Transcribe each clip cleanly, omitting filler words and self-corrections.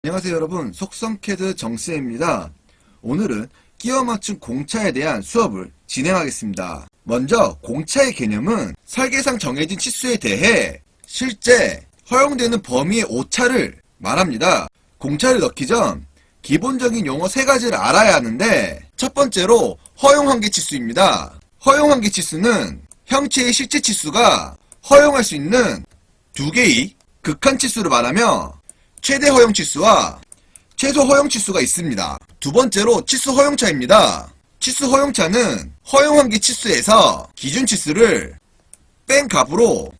안녕하세요 여러분, 속성캐드 정쌤입니다. 오늘은 끼워 맞춤 공차에 대한 수업을 진행하겠습니다. 먼저 공차의 개념은 설계상 정해진 치수에 대해 실제 허용되는 범위의 오차를 말합니다. 공차를 넣기 전 기본적인 용어 3가지를 알아야 하는데, 첫 번째로 허용한계 치수입니다. 허용한계 치수는 형체의 실제 치수가 허용할 수 있는 2개의 극한 치수를 말하며 최대 허용 치수와 최소 허용 치수가 있습니다. 두 번째로 치수 허용차입니다. 치수 허용차는 허용한계 치수에서 기준 치수를 뺀 값으로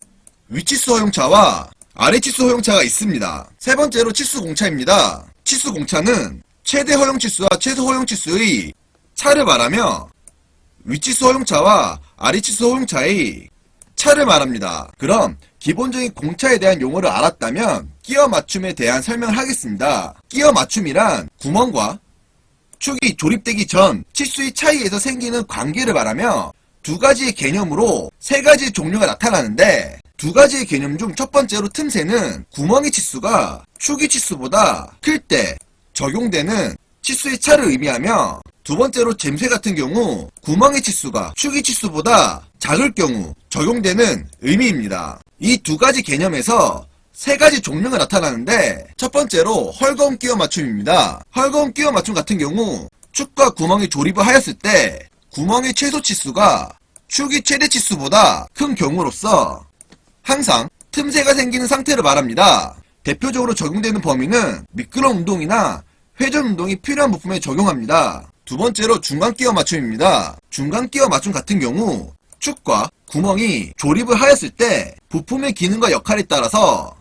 위치수 허용차와 아래치수 허용차가 있습니다. 세 번째로 치수 공차입니다. 치수 공차는 최대 허용 치수와 최소 허용 치수의 차를 말하며 위치수 허용차와 아래치수 허용차의 차를 말합니다. 그럼 기본적인 공차에 대한 용어를 알았다면 끼워 맞춤에 대한 설명을 하겠습니다. 끼워 맞춤이란 구멍과 축이 조립되기 전 치수의 차이에서 생기는 관계를 말하며 2가지의 개념으로 3가지 종류가 나타나는데, 2가지의 개념 중 첫 번째로 틈새는 구멍의 치수가 축의 치수보다 클 때 적용되는 치수의 차를 의미하며, 두 번째로 잼새 같은 경우 구멍의 치수가 축의 치수보다 작을 경우 적용되는 의미입니다. 이 2가지 개념에서 3가지 종류가 나타나는데, 첫 번째로 헐거움 끼워 맞춤입니다. 헐거움 끼워 맞춤 같은 경우 축과 구멍이 조립을 하였을 때 구멍의 최소 치수가 축의 최대 치수보다 큰 경우로서 항상 틈새가 생기는 상태를 말합니다. 대표적으로 적용되는 범위는 미끄럼 운동이나 회전 운동이 필요한 부품에 적용합니다. 두 번째로 중간 끼워 맞춤입니다. 중간 끼워 맞춤 같은 경우 축과 구멍이 조립을 하였을 때 부품의 기능과 역할에 따라서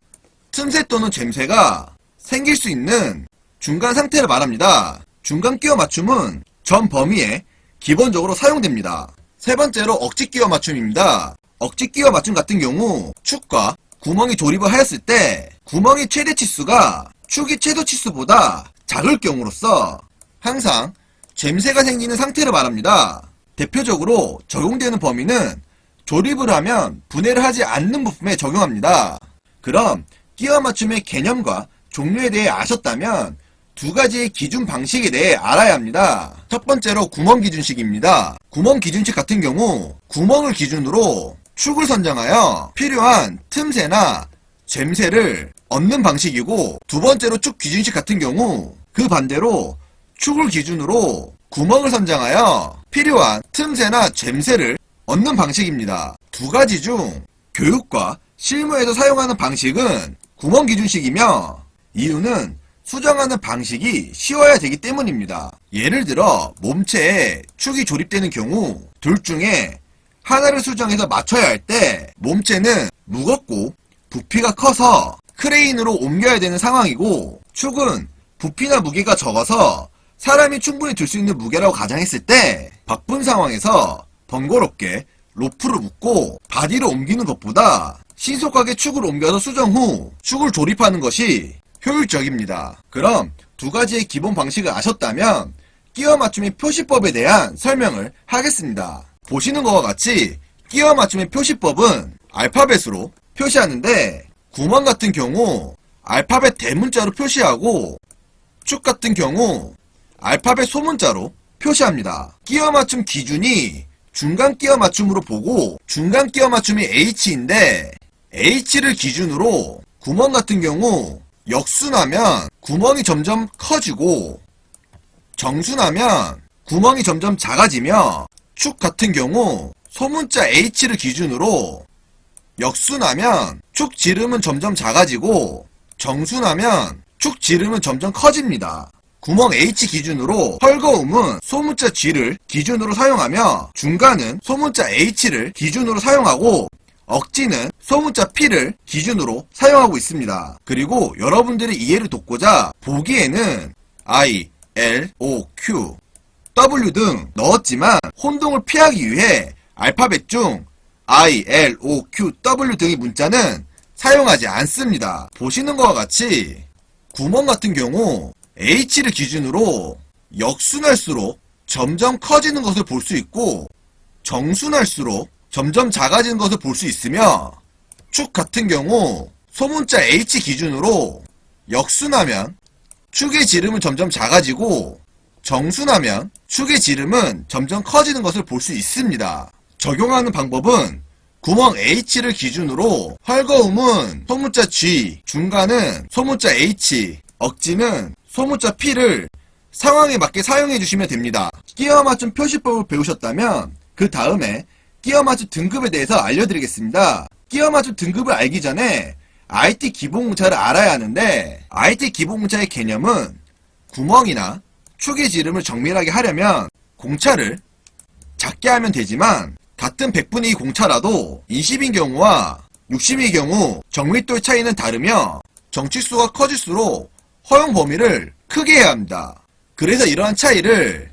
틈새 또는 잼새가 생길 수 있는 중간 상태를 말합니다. 중간 끼워 맞춤은 전 범위에 기본적으로 사용됩니다. 세 번째로 억지 끼워 맞춤입니다. 억지 끼워 맞춤 같은 경우 축과 구멍이 조립을 하였을 때 구멍의 최대 치수가 축의 최소 치수보다 작을 경우로서 항상 잼새가 생기는 상태를 말합니다. 대표적으로 적용되는 범위는 조립을 하면 분해를 하지 않는 부품에 적용합니다. 그럼 끼워 맞춤의 개념과 종류에 대해 아셨다면 2가지의 기준 방식에 대해 알아야 합니다. 첫 번째로 구멍 기준식입니다. 구멍 기준식 같은 경우 구멍을 기준으로 축을 선정하여 필요한 틈새나 잼새를 얻는 방식이고, 두 번째로 축 기준식 같은 경우 그 반대로 축을 기준으로 구멍을 선정하여 필요한 틈새나 잼새를 얻는 방식입니다. 2가지 중 교육과 실무에서 사용하는 방식은 구멍 기준식이며, 이유는 수정하는 방식이 쉬워야 되기 때문입니다. 예를 들어 몸체에 축이 조립되는 경우 둘 중에 하나를 수정해서 맞춰야 할 때 몸체는 무겁고 부피가 커서 크레인으로 옮겨야 되는 상황이고, 축은 부피나 무게가 적어서 사람이 충분히 들 수 있는 무게라고 가정했을 때 바쁜 상황에서 번거롭게 로프를 묶고 바디를 옮기는 것보다 신속하게 축을 옮겨서 수정 후 축을 조립하는 것이 효율적입니다. 그럼 2가지의 기본 방식을 아셨다면 끼워 맞춤의 표시법에 대한 설명을 하겠습니다. 보시는 것과 같이 끼워 맞춤의 표시법은 알파벳으로 표시하는데, 구멍 같은 경우 알파벳 대문자로 표시하고 축 같은 경우 알파벳 소문자로 표시합니다. 끼워 맞춤 기준이 중간 끼워 맞춤으로 보고, 중간 끼워 맞춤이 H인데 H를 기준으로 구멍 같은 경우 역순하면 구멍이 점점 커지고 정순하면 구멍이 점점 작아지며, 축 같은 경우 소문자 H를 기준으로 역순하면 축 지름은 점점 작아지고 정순하면 축 지름은 점점 커집니다. 구멍 H 기준으로 헐거움은 소문자 G를 기준으로 사용하며, 중간은 소문자 H를 기준으로 사용하고, 억지는 소문자 P를 기준으로 사용하고 있습니다. 그리고 여러분들의 이해를 돕고자 보기에는 I, L, O, Q, W 등 넣었지만 혼동을 피하기 위해 알파벳 중 I, L, O, Q, W 등의 문자는 사용하지 않습니다. 보시는 것과 같이 구멍 같은 경우 H를 기준으로 역순할수록 점점 커지는 것을 볼 수 있고, 정순할수록 점점 작아지는 것을 볼 수 있으며, 축 같은 경우 소문자 H 기준으로 역순하면 축의 지름은 점점 작아지고 정순하면 축의 지름은 점점 커지는 것을 볼 수 있습니다. 적용하는 방법은 구멍 H를 기준으로 헐거움은 소문자 G, 중간은 소문자 H, 억지는 소문자 P를 상황에 맞게 사용해 주시면 됩니다. 끼워 맞춤 표시법을 배우셨다면 그 다음에 끼워 맞춤 등급에 대해서 알려드리겠습니다. 끼워 맞춤 등급을 알기 전에 IT 기본공차를 알아야 하는데 IT 기본공차의 개념은 구멍이나 축의 지름을 정밀하게 하려면 공차를 작게 하면 되지만 같은 100분의 2 공차라도 20인 경우와 60인 경우 정밀도의 차이는 다르며 정치수가 커질수록 허용 범위를 크게 해야 합니다. 그래서 이러한 차이를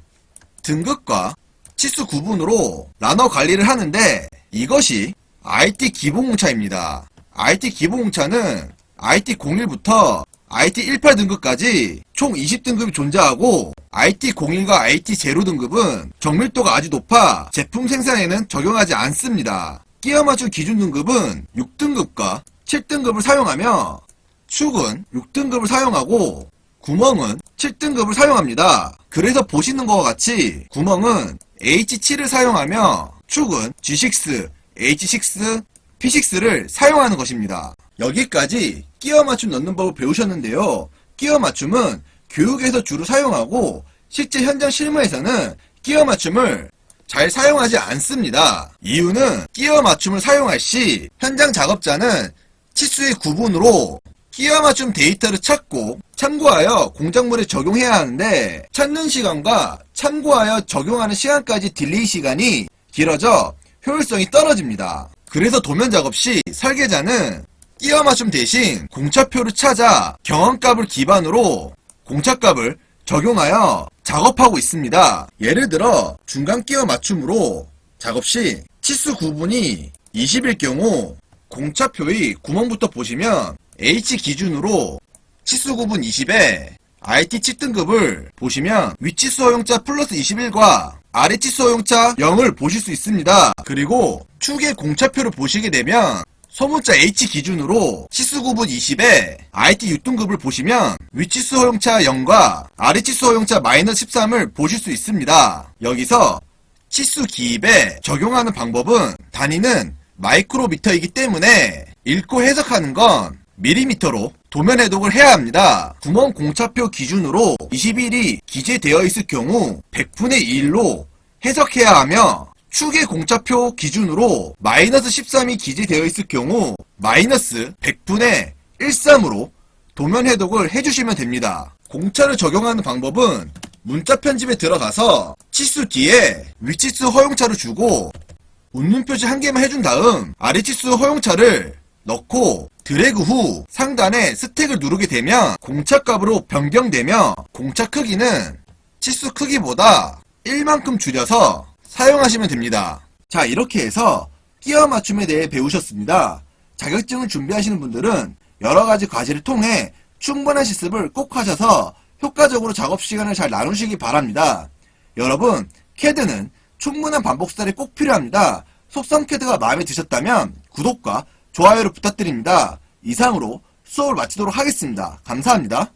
등급과 치수 구분으로 나눠 관리를 하는데 이것이 IT 기본공차입니다. IT 기본공차는 IT 01부터 IT 18 등급까지 총 20등급이 존재하고 IT 01과 IT 0 등급은 정밀도가 아주 높아 제품 생산에는 적용하지 않습니다. 끼워 맞춘 기준 등급은 6등급과 7등급을 사용하며 축은 6등급을 사용하고 구멍은 7등급을 사용합니다. 그래서 보시는 것과 같이 구멍은 H7을 사용하며 축은 G6, H6, P6를 사용하는 것입니다. 여기까지 끼워 맞춤 넣는 법을 배우셨는데요. 끼워 맞춤은 교육에서 주로 사용하고 실제 현장 실무에서는 끼워 맞춤을 잘 사용하지 않습니다. 이유는 끼워 맞춤을 사용할 시 현장 작업자는 치수의 구분으로 끼워 맞춤 데이터를 찾고 참고하여 공작물에 적용해야 하는데 찾는 시간과 참고하여 적용하는 시간까지 딜레이 시간이 길어져 효율성이 떨어집니다. 그래서 도면 작업 시 설계자는 끼워 맞춤 대신 공차표를 찾아 경험값을 기반으로 공차값을 적용하여 작업하고 있습니다. 예를 들어 중간 끼워 맞춤으로 작업 시 치수 구분이 20일 경우 공차표의 구멍부터 보시면 H 기준으로 치수 구분 20에 IT 7등급을 보시면 위치수 허용차 플러스 21과 아래 치수 허용차 0을 보실 수 있습니다. 그리고 축의 공차표를 보시게 되면 소문자 H 기준으로 치수 구분 20에 IT 6등급을 보시면 위치수 허용차 0과 아래 치수 허용차 마이너스 13을 보실 수 있습니다. 여기서 치수 기입에 적용하는 방법은 단위는 마이크로미터이기 때문에 읽고 해석하는 건 밀리미터로 도면 해독을 해야 합니다. 구멍 공차표 기준으로 21이 기재되어 있을 경우 100분의 1로 해석해야 하며 축의 공차표 기준으로 마이너스 13이 기재되어 있을 경우 마이너스 100분의 13으로 도면 해독을 해주시면 됩니다. 공차를 적용하는 방법은 문자 편집에 들어가서 치수 뒤에 위치수 허용차를 주고 웃는 표시 한 개만 해준 다음 아래 치수 허용차를 넣고 드래그 후 상단에 스택을 누르게 되면 공차값으로 변경되며 공차 크기는 치수 크기보다 1만큼 줄여서 사용하시면 됩니다. 자, 이렇게 해서 끼워 맞춤에 대해 배우셨습니다. 자격증을 준비하시는 분들은 여러가지 과제를 통해 충분한 실습을 꼭 하셔서 효과적으로 작업 시간을 잘 나누시기 바랍니다. 여러분, CAD는 충분한 반복 수달이 꼭 필요합니다. 속성 CAD가 마음에 드셨다면 구독과 좋아요를 부탁드립니다. 이상으로 수업을 마치도록 하겠습니다. 감사합니다.